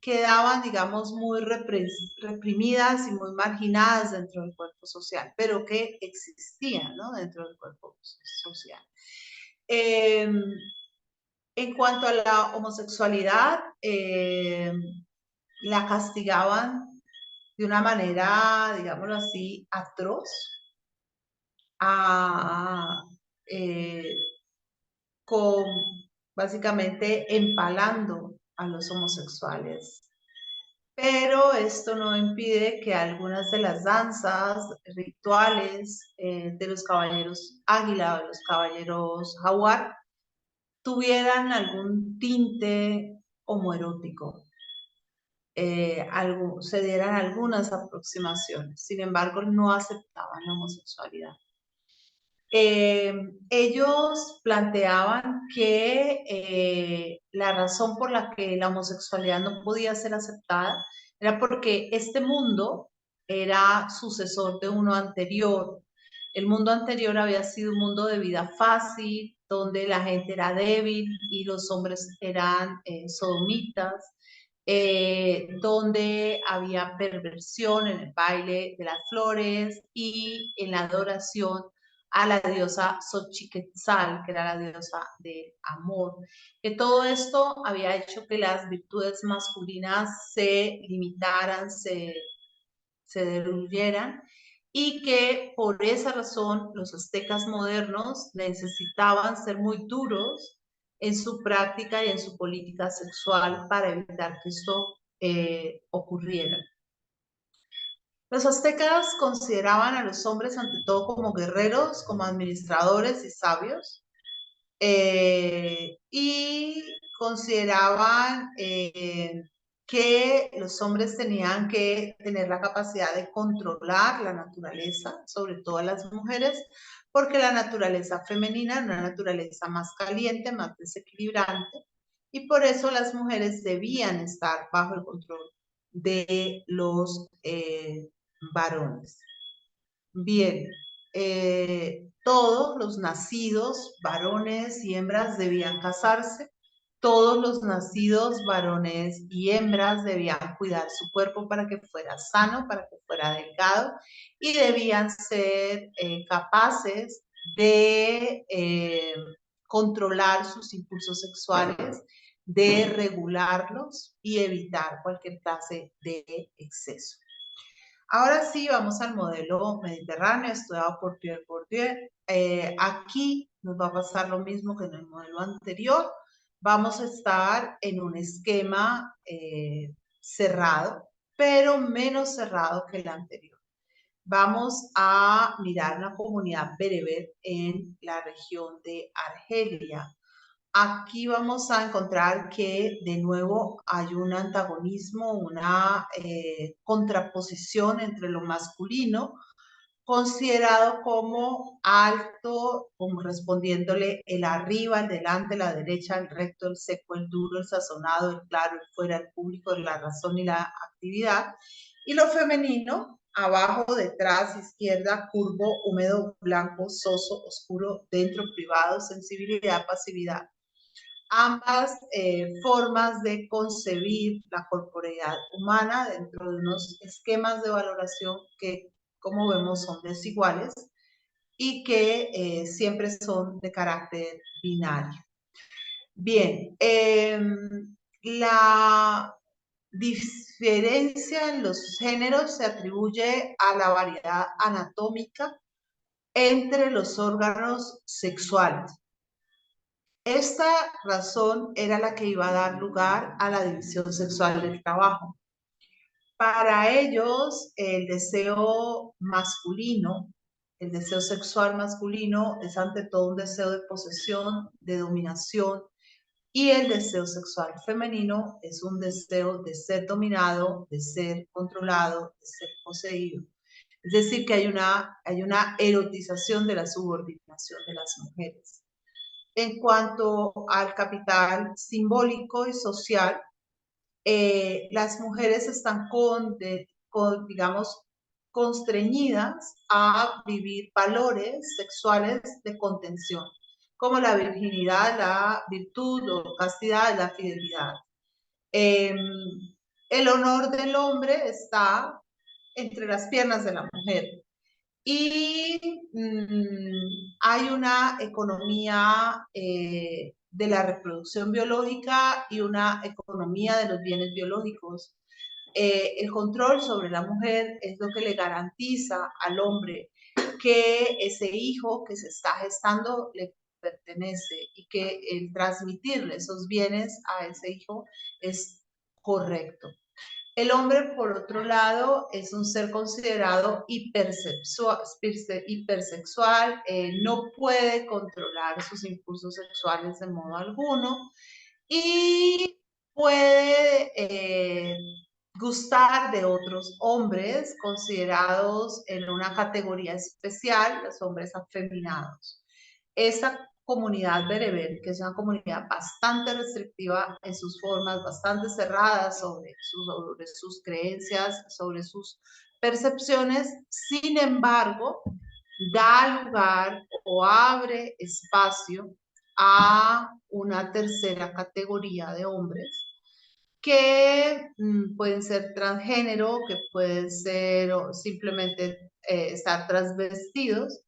quedaban, digamos, muy reprimidas y muy marginadas dentro del cuerpo social, pero que existían, ¿no?, dentro del cuerpo social. En cuanto a la homosexualidad, la castigaban de una manera, digámoslo así, atroz, con básicamente empalando a los homosexuales. Pero esto no impide que algunas de las danzas rituales de los caballeros águila o los caballeros jaguar tuvieran algún tinte homoerótico. Se dieran algunas aproximaciones, sin embargo no aceptaban la homosexualidad. Ellos planteaban que la razón por la que la homosexualidad no podía ser aceptada era porque este mundo era sucesor de uno anterior. El mundo anterior había sido un mundo de vida fácil, donde la gente era débil y los hombres eran sodomitas, donde había perversión en el baile de las flores y en la adoración a la diosa Xochiquetzal, que era la diosa del amor. Que todo esto había hecho que las virtudes masculinas se limitaran, se diluyeran, y que por esa razón los aztecas modernos necesitaban ser muy duros en su práctica y en su política sexual para evitar que esto ocurriera. Los aztecas consideraban a los hombres ante todo como guerreros, como administradores y sabios, y consideraban que los hombres tenían que tener la capacidad de controlar la naturaleza, sobre todo a las mujeres, porque la naturaleza femenina era una naturaleza más caliente, más desequilibrante, y por eso las mujeres debían estar bajo el control de los varones. Bien, todos los nacidos, varones y hembras, debían casarse. Todos los nacidos, varones y hembras, debían cuidar su cuerpo para que fuera sano, para que fuera delgado, y debían ser capaces de controlar sus impulsos sexuales, de regularlos y evitar cualquier clase de exceso. Ahora sí, vamos al modelo mediterráneo estudiado por Pierre Bourdieu. Aquí nos va a pasar lo mismo que en el modelo anterior. Vamos a estar en un esquema cerrado, pero menos cerrado que el anterior. Vamos a mirar una comunidad bereber en la región de Argelia. aquí vamos a encontrar que de nuevo hay un antagonismo, una contraposición entre lo masculino, considerado como alto, como respondiéndole el arriba, el delante, la derecha, el recto, el seco, el duro, el sazonado, el claro, el fuera, el público, la razón y la actividad. Y lo femenino, abajo, detrás, izquierda, curvo, húmedo, blanco, soso, oscuro, dentro, privado, sensibilidad, pasividad. Ambas formas de concebir la corporeidad humana dentro de unos esquemas de valoración que, como vemos, son desiguales y que siempre son de carácter binario. Bien, la diferencia en los géneros se atribuye a la variedad anatómica entre los órganos sexuales. Esta razón era la que iba a dar lugar a la división sexual del trabajo. Para ellos, el deseo masculino, el deseo sexual masculino es ante todo un deseo de posesión, de dominación, y el deseo sexual femenino es un deseo de ser dominado, de ser controlado, de ser poseído. Es decir, que hay una erotización de la subordinación de las mujeres. En cuanto al capital simbólico y social, las mujeres están digamos, constreñidas a vivir valores sexuales de contención, como la virginidad, la virtud o castidad, la fidelidad. El honor del hombre está entre las piernas de la mujer. Y hay una economía de la reproducción biológica y una economía de los bienes biológicos. El control sobre la mujer es lo que le garantiza al hombre que ese hijo que se está gestando le pertenece y que el transmitirle esos bienes a ese hijo es correcto. El hombre, por otro lado, es un ser considerado hipersexual, no puede controlar sus impulsos sexuales de modo alguno y puede gustar de otros hombres considerados en una categoría especial, los hombres afeminados. Esta comunidad bereber, que es una comunidad bastante restrictiva en sus formas, bastante cerrada sobre sus creencias, sobre sus percepciones, sin embargo, da lugar o abre espacio a una tercera categoría de hombres que pueden ser transgénero, que pueden ser simplemente estar transvestidos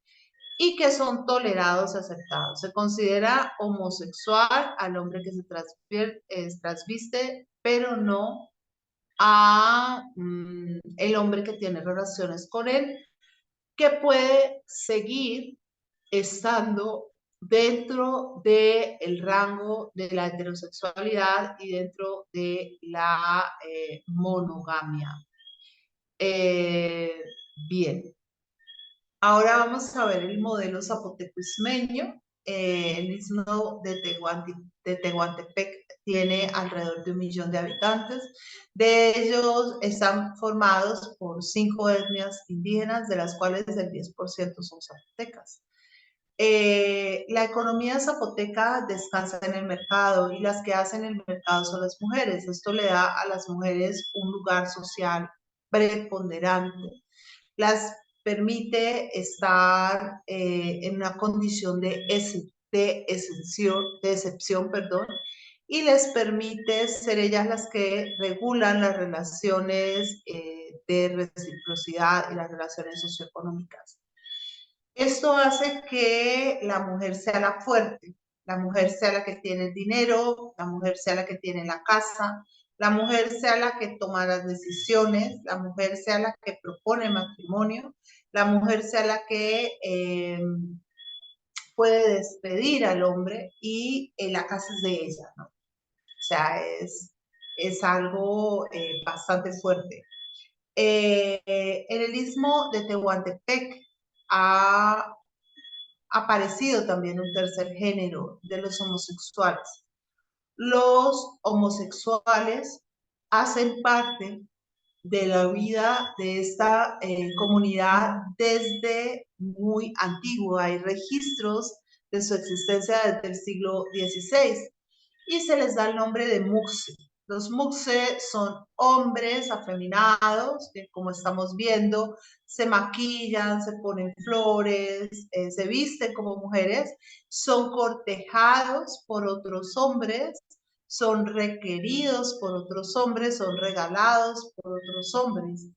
y que son tolerados y aceptados. Se considera homosexual al hombre que se transviste, pero no a el hombre que tiene relaciones con él, que puede seguir estando dentro del rango de la heterosexualidad y dentro de la monogamia. Bien. Ahora vamos a ver el modelo zapoteco-ismeño. El istmo de Tehuantepec tiene alrededor de 1 millón de habitantes. De ellos están formados por 5 etnias indígenas, de las cuales el 10% son zapotecas. La economía zapoteca descansa en el mercado y las que hacen el mercado son las mujeres. Esto le da a las mujeres un lugar social preponderante. Las permite estar en una condición de excepción, y les permite ser ellas las que regulan las relaciones de reciprocidad y las relaciones socioeconómicas. Esto hace que la mujer sea la fuerte, la mujer sea la que tiene el dinero, la mujer sea la que tiene la casa, la mujer sea la que toma las decisiones, la mujer sea la que propone matrimonio, la mujer sea la que puede despedir al hombre y la casa es de ella, ¿no? O sea, es algo bastante fuerte. En el istmo de Tehuantepec aparecido también un tercer género de los homosexuales. Los homosexuales hacen parte de la vida de esta comunidad desde muy antiguo. Hay registros de su existencia desde el siglo XVI y se les da el nombre de muxe. Los muxe son hombres afeminados que, como estamos viendo, se maquillan, se ponen flores, se visten como mujeres, son cortejados por otros hombres, son requeridos por otros hombres, son regalados por otros hombres.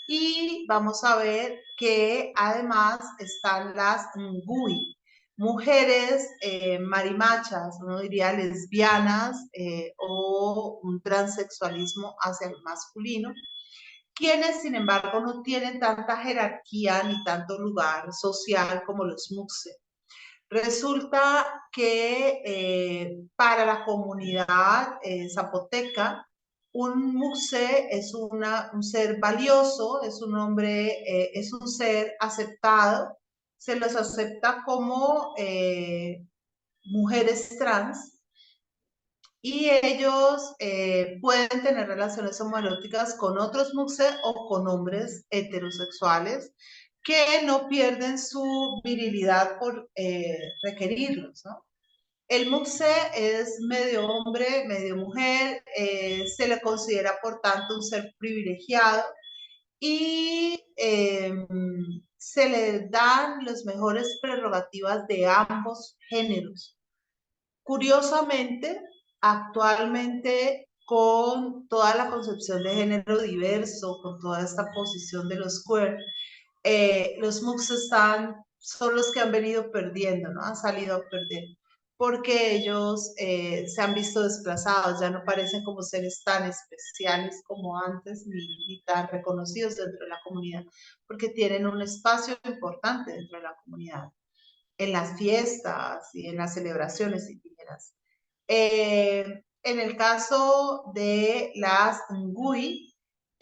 Y vamos a ver que además están las ngui, mujeres marimachas, uno diría lesbianas o un transexualismo hacia el masculino, quienes sin embargo no tienen tanta jerarquía ni tanto lugar social como los muxe. Resulta que para la comunidad zapoteca, un muxe es un ser valioso, es un hombre, es un ser aceptado, se los acepta como mujeres trans y ellos pueden tener relaciones homoeróticas con otros muxe o con hombres heterosexuales que no pierden su virilidad por requerirlos, ¿no? El muxe es medio hombre, medio mujer, se le considera por tanto un ser privilegiado y se le dan las mejores prerrogativas de ambos géneros. Curiosamente, actualmente con toda la concepción de género diverso, con toda esta posición de los queer, los MOOCs son los que han venido perdiendo, ¿no? Han salido a perder, porque ellos se han visto desplazados, ya no parecen como seres tan especiales como antes, ni tan reconocidos dentro de la comunidad, porque tienen un espacio importante dentro de la comunidad, en las fiestas y en las celebraciones, si quieras. En el caso de las ngui,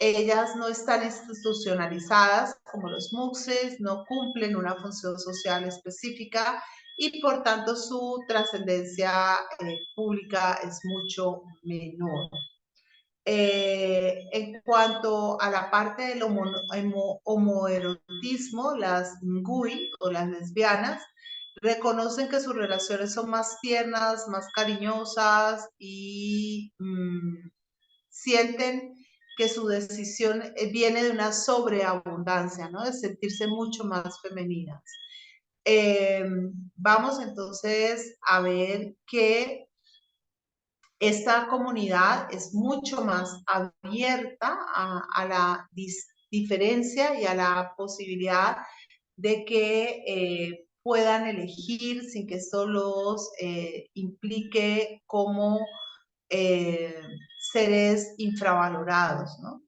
ellas no están institucionalizadas como los muxes, no cumplen una función social específica y por tanto su trascendencia pública es mucho menor. En cuanto a la parte del homoerotismo, las ngui o las lesbianas reconocen que sus relaciones son más tiernas, más cariñosas y sienten que su decisión viene de una sobreabundancia, ¿no? De sentirse mucho más femeninas. Vamos entonces a ver que esta comunidad es mucho más abierta a la diferencia y a la posibilidad de que puedan elegir sin que esto los implique como seres infravalorados, ¿no?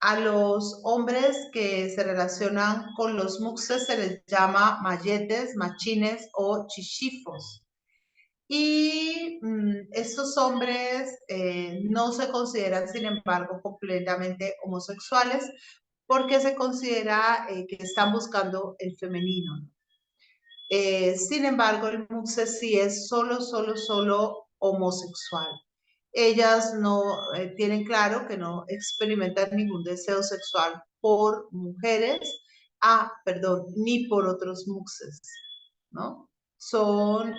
A los hombres que se relacionan con los muxes se les llama mayetes, machines o chichifos. Y estos hombres no se consideran, sin embargo, completamente homosexuales porque se considera que están buscando el femenino. Sin embargo, el muxe sí es solo homosexual. Ellas no tienen claro que no experimentan ningún deseo sexual por mujeres, perdón, ni por otros muxes, ¿no? Son,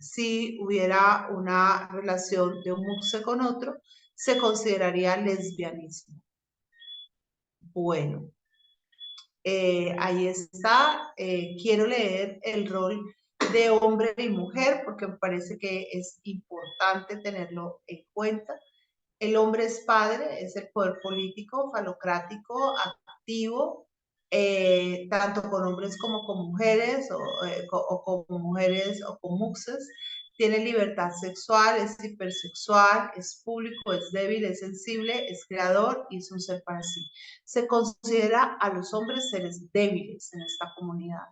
si hubiera una relación de un muxe con otro, se consideraría lesbianismo. Bueno, ahí está. Quiero leer el rol de hombre y mujer porque me parece que es importante tenerlo en cuenta. El hombre es padre, es el poder político, falocrático, activo, tanto con hombres como con mujeres, o con mujeres o con muxes. Tiene libertad sexual, es hipersexual, es público, es débil, es sensible, es creador y es un ser para sí. Se considera a los hombres seres débiles en esta comunidad.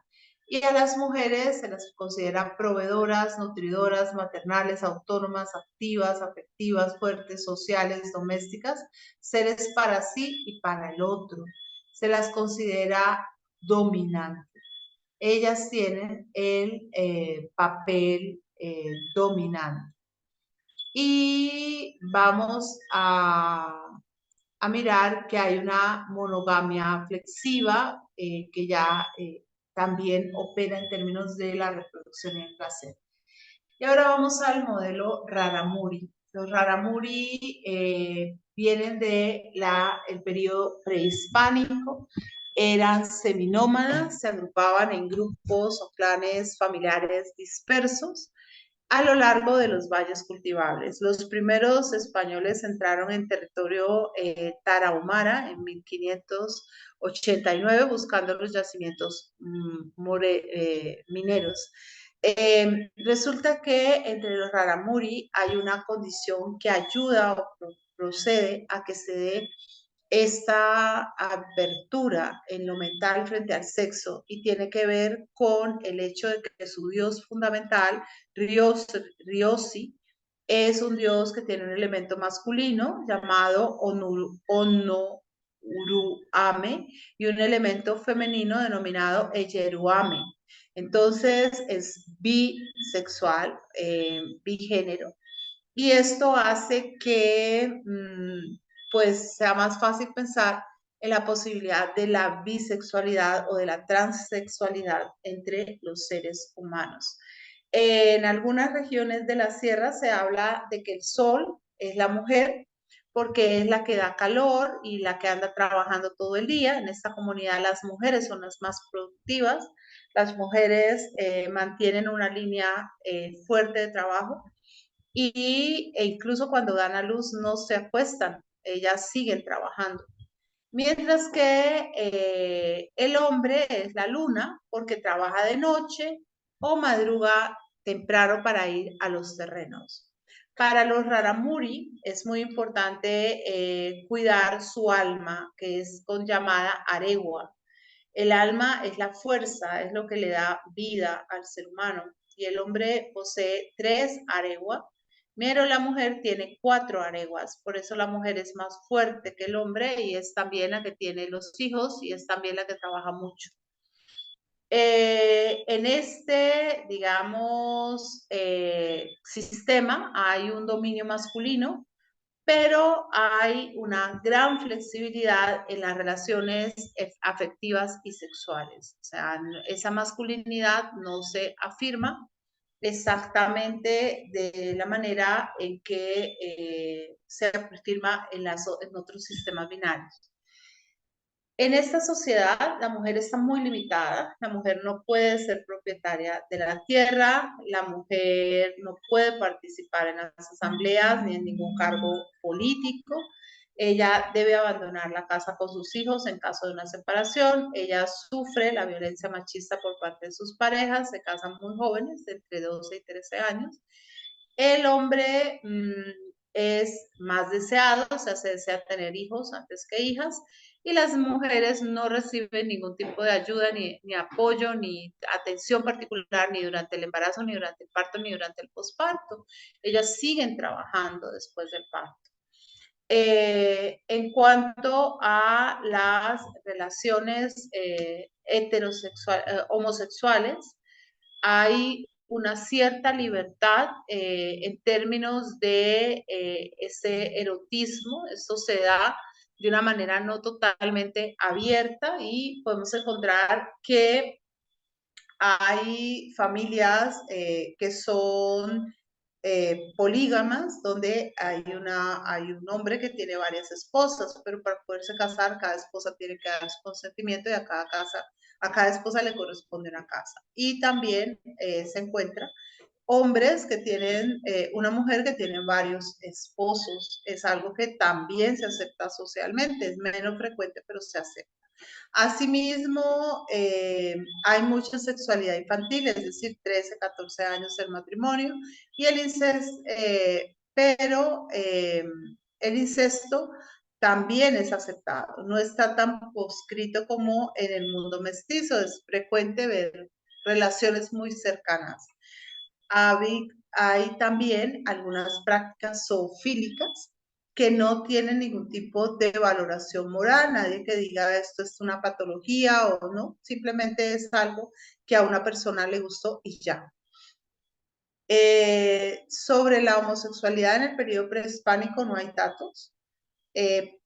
Y a las mujeres se las considera proveedoras, nutridoras, maternales, autónomas, activas, afectivas, fuertes, sociales, domésticas, seres para sí y para el otro. se las considera dominantes. Ellas tienen el papel dominante. Y vamos a mirar que hay una monogamia flexiva que ya también opera en términos de la reproducción y el placer. Y ahora vamos al modelo Raramuri. Los Raramuri vienen del periodo prehispánico, eran seminómadas, se agrupaban en grupos o clanes familiares dispersos a lo largo de los valles cultivables. Los primeros españoles entraron en territorio tarahumara en 1589 buscando los yacimientos mineros. Resulta que entre los raramuri hay una condición que ayuda o procede a que se dé esta apertura en lo mental frente al sexo y tiene que ver con el hecho de que su dios fundamental, Ryosi, es un dios que tiene un elemento masculino llamado Onuruame y un elemento femenino denominado Eyeruame. Entonces es bisexual, bigénero. Y esto hace que pues sea más fácil pensar en la posibilidad de la bisexualidad o de la transexualidad entre los seres humanos. En algunas regiones de la sierra se habla de que el sol es la mujer porque es la que da calor y la que anda trabajando todo el día. En esta comunidad las mujeres son las más productivas, las mujeres mantienen una línea fuerte de trabajo e incluso cuando dan a luz no se acuestan, ellas siguen trabajando. Mientras que el hombre es la luna porque trabaja de noche o madruga temprano para ir a los terrenos. Para los raramuri es muy importante cuidar su alma, que es con llamada aregua. El alma es la fuerza, es lo que le da vida al ser humano. Y el hombre posee 3 areguas, pero la mujer tiene 4 areguas. Por eso la mujer es más fuerte que el hombre y es también la que tiene los hijos y es también la que trabaja mucho. En este, digamos, sistema hay un dominio masculino, pero hay una gran flexibilidad en las relaciones afectivas y sexuales. O sea, esa masculinidad no se afirma exactamente de la manera en que se afirma en otros sistemas binarios. En esta sociedad, la mujer está muy limitada. La mujer no puede ser propietaria de la tierra, la mujer no puede participar en las asambleas ni en ningún cargo político. Ella debe abandonar la casa con sus hijos en caso de una separación. Ella sufre la violencia machista por parte de sus parejas, se casan muy jóvenes, entre 12 y 13 años. El hombre es más deseado, o sea, se desea tener hijos antes que hijas, y las mujeres no reciben ningún tipo de ayuda, ni apoyo, ni atención particular, ni durante el embarazo, ni durante el parto, ni durante el posparto. Ellas siguen trabajando después del parto. En cuanto a las relaciones homosexuales, hay una cierta libertad en términos de ese erotismo. Esto se da de una manera no totalmente abierta y podemos encontrar que hay familias que son polígamas, donde hay un hombre que tiene varias esposas, pero para poderse casar, cada esposa tiene que dar su consentimiento y a cada esposa le corresponde una casa. Y también se encuentra hombres que tienen, una mujer que tiene varios esposos. Es algo que también se acepta socialmente, es menos frecuente, pero se acepta. Asimismo, hay mucha sexualidad infantil, es decir, 13, 14 años el matrimonio, y el incesto, pero el incesto también es aceptado, no está tan proscrito como en el mundo mestizo, es frecuente ver relaciones muy cercanas. Hay también algunas prácticas zoofílicas que no tienen ningún tipo de valoración moral, nadie que diga esto es una patología o no, simplemente es algo que a una persona le gustó y ya. Sobre la homosexualidad en el periodo prehispánico no hay datos,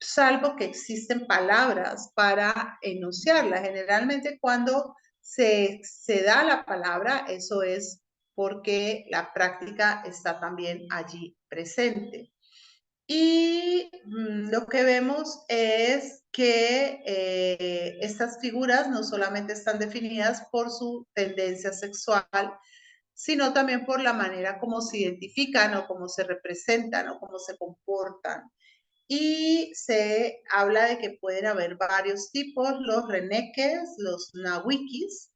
salvo que existen palabras para enunciarla. Generalmente cuando se da la palabra, eso es porque la práctica está también allí presente. Y lo que vemos es que estas figuras no solamente están definidas por su tendencia sexual, sino también por la manera como se identifican o cómo se representan o cómo se comportan. Y se habla de que pueden haber varios tipos, los reneques, los nahuikis,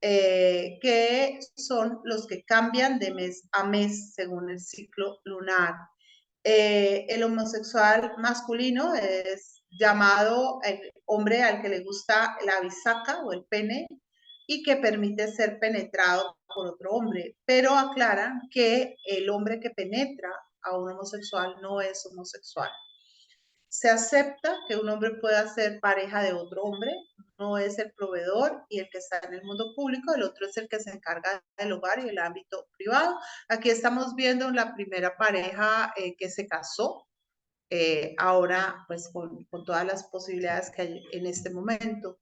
que son los que cambian de mes a mes según el ciclo lunar. El homosexual masculino es llamado el hombre al que le gusta la bisaca o el pene y que permite ser penetrado por otro hombre, pero aclaran que el hombre que penetra a un homosexual no es homosexual. Se acepta que un hombre pueda ser pareja de otro hombre, no es el proveedor y el que está en el mundo público, el otro es el que se encarga del hogar y el ámbito privado. Aquí estamos viendo la primera pareja que se casó, ahora pues con todas las posibilidades que hay en este momento.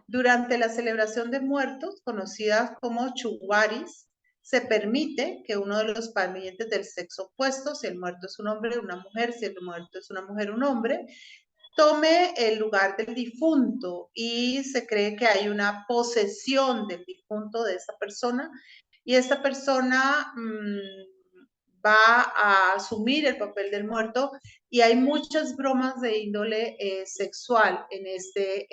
Durante la celebración de muertos, conocidas como chuwaris, se permite que uno de los parientes del sexo opuesto, si el muerto es un hombre, una mujer, si el muerto es una mujer, un hombre, tome el lugar del difunto y se cree que hay una posesión del difunto de esa persona y esta persona va a asumir el papel del muerto y hay muchas bromas de índole sexual en este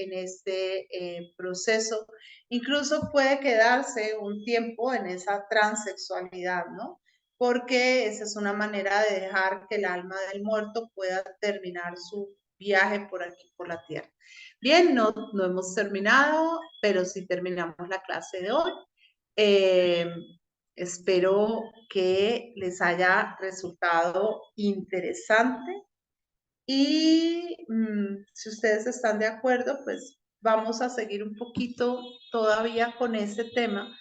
proceso. Incluso puede quedarse un tiempo en esa transexualidad, ¿no? Porque esa es una manera de dejar que el alma del muerto pueda terminar su viaje por aquí, por la tierra. Bien, no hemos terminado, pero sí terminamos la clase de hoy. Espero que les haya resultado interesante y si ustedes están de acuerdo, pues vamos a seguir un poquito todavía con este tema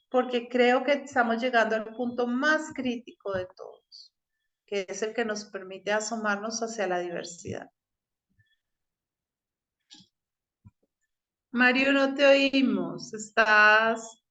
porque creo que estamos llegando al punto más crítico de todos, que es el que nos permite asomarnos hacia la diversidad. Mario, no te oímos. Estás